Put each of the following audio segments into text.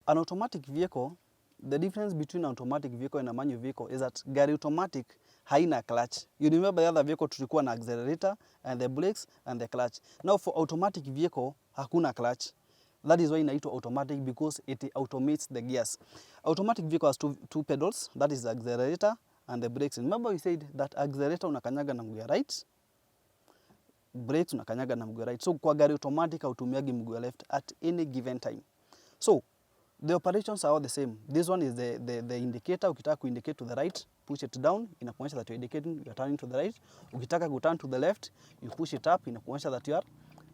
An automatic vehicle, the difference between an automatic vehicle and a manual vehicle is that gari automatic haina clutch. You remember the other vehicle tulikuwa na accelerator and the brakes and the clutch. Now for automatic vehicle hakuna clutch. That is why inaitwa automatic, because it automates the gears. Automatic vehicle has two pedals, that is the accelerator and the brakes. Remember we said that accelerator unakanyaga na mguu ya right, brakes unakanyaga na mguu ya right. So kwa gari automatic hautumiagi mguu ya left at any given time. So the operations are all the same. This one is the indicator. Ukitaka kuindicate to the right, push it down, inakuonyesha that you're indicating, you're turning to the right. Ukitaka ku turn to the left, you push it up, inakuonyesha that you are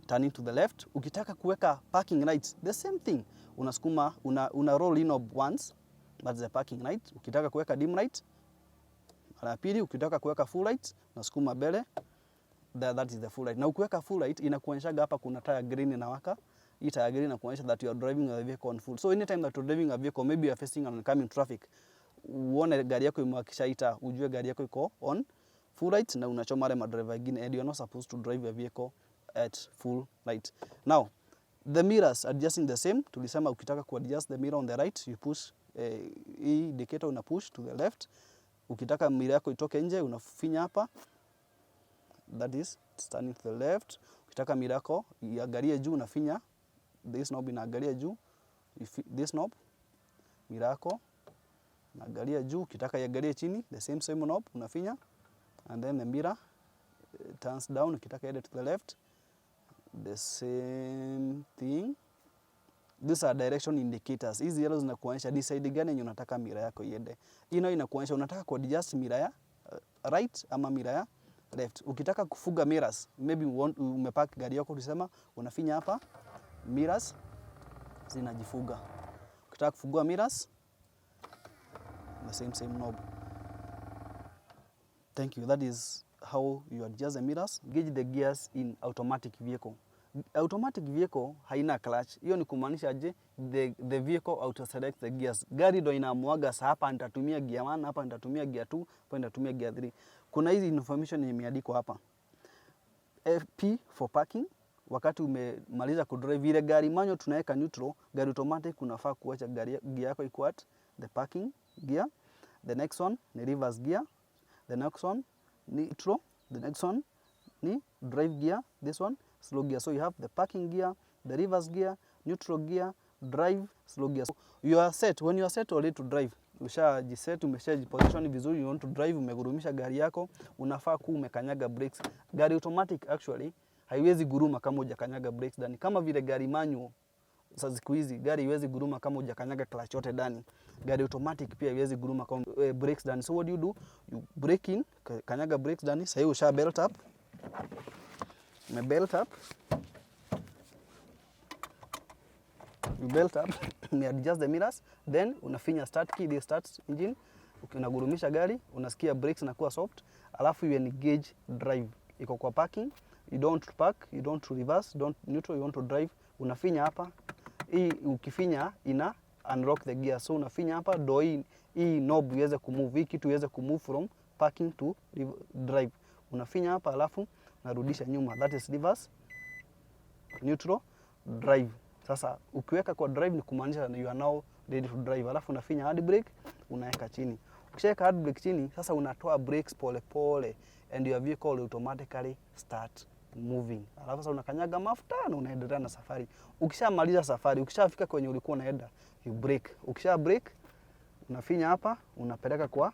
turning to the left. Ukitaka kuweka parking lights, the same thing. Unasukuma, una roll in knob once, that's the parking light. Ukitaka kuweka dim light, mara pili. Ukitaka kuweka full light, unasukuma mbele, that is the full light. Na ukiweka full light, inakuonyesha hapa kuna taa green inawaka. Hii taa green inakuonyesha that you are driving a vehicle on full. So anytime that you're driving a vehicle, maybe you are facing an oncoming traffic, uone gari yako imewakisha ita, ujue gari yako iko on full light na unachoma wale madriver wengine, and you are not supposed to drive a vehicle at full light. Now, the mirrors adjusting the same. Tulisema ukitaka ku adjust the mirror on the right, you push hii indicator una push to the left. Ukitaka mirror yako itoke nje, unafinya hapa, that is turning to the left. Ukitaka mirror yako iangalie juu, unafinya this knob, inaangalia juu, this knob, mirror yako inaangalia juu. Ukitaka iangalie chini, the same knob unafinya, and then the mirror turns down. Ukitaka iende to the left, the same thing. These are direction indicators. Hizi yellow zinakuonyesha decide gani yenye unataka mirror yako iende. Hii inakuonyesha unataka ku adjust mirror ya right ama mirror ya left. Ukitaka kufuga mirrors, maybe umepark gari yako, tulisema unafinya hapa, mirrors zinajifuga. Ukitaka kufungua mirrors, the same knob. Thank you. That is how you adjust the mirrors. Gauge the gears in automatic vehicle. Automatic vehicle haina clutch. Hiyo ni kumaanisha aje, the vehicle auto select the gears. Gari ndo inaamuaga sasa, hapa nitatumia gear 1, hapa nitatumia gear 2, hapa nitatumia gear 3. Kuna hizi information imeandikwa hapa. P for parking. Wakati umemaliza kudrive ile gari manual tunaweka neutral, gari automatic unafaa kuacha gear yako iko at the parking gear. The next one ni reverse gear. The next one neutral. The next one ni drive gear. This one slow gear. So you have the parking gear, the reverse gear, neutral gear, drive, slow gear. So you are set. When you are set already to drive, ushajiset, umeshajiposition vizuri, you want to drive, umegurumisha gari yako, unafaa kuwa umekanyaga brakes. Gari automatic actually haiwezi guruma kama hujakanyaga brakes ndani. Kama vile gari manual sasa siku hizi gari haiwezi guruma kama hujakanyaga clutch yote ndani. Gari automatic pia haiwezi guruma kama brakes ndani. So what do? You brake in, kanyaga brakes ndani. Sasa hiyo usha belt up. Belt up. You belt up, you adjust the mirrors, then unafinya start key, this starts engine. Unagurumisha gari, unasikia brakes inakuwa soft, alafu you engage drive. Iko kwa parking, you don't park, you don't reverse, don't neutral, you want to drive. Unafinya hapa, hii ukifinya ina unlock the gear. So unafinya hapa do hii knob iweze kumove, hii kitu iweze kumove from parking to drive. Unafinya hapa alafu narudisha nyuma, that is reverse, neutral, drive. Sasa ukiweka kwa drive ni kumaanisha you are now ready to drive. Alafu unafinya hard brake, unaweka chini. Ukishaweka hard brake chini, sasa unatoa brakes pole pole and your vehicle automatically start moving. Alafu sasa unakanyaga mafuta na unaendelea na safari. Ukishamaliza safari, ukishafika kwenye ulikuwa unaenda, you brake. Ukisha brake, unafinya hapa, unapeleka kwa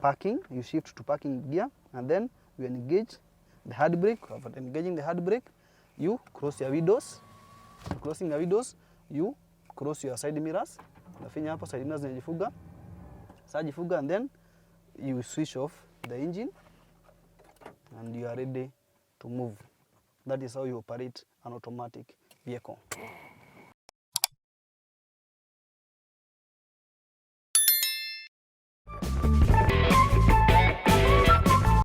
parking, you shift to parking gear, and then you engage the hard brake. After engaging the hard brake, you cross your windows. Closing your windows, you cross your side mirrors. Unafinya hapa, side mirrors zinajifuga. Sasa jifuga, and then you switch off the engine and you are ready to move. That is how you operate an automatic vehicle.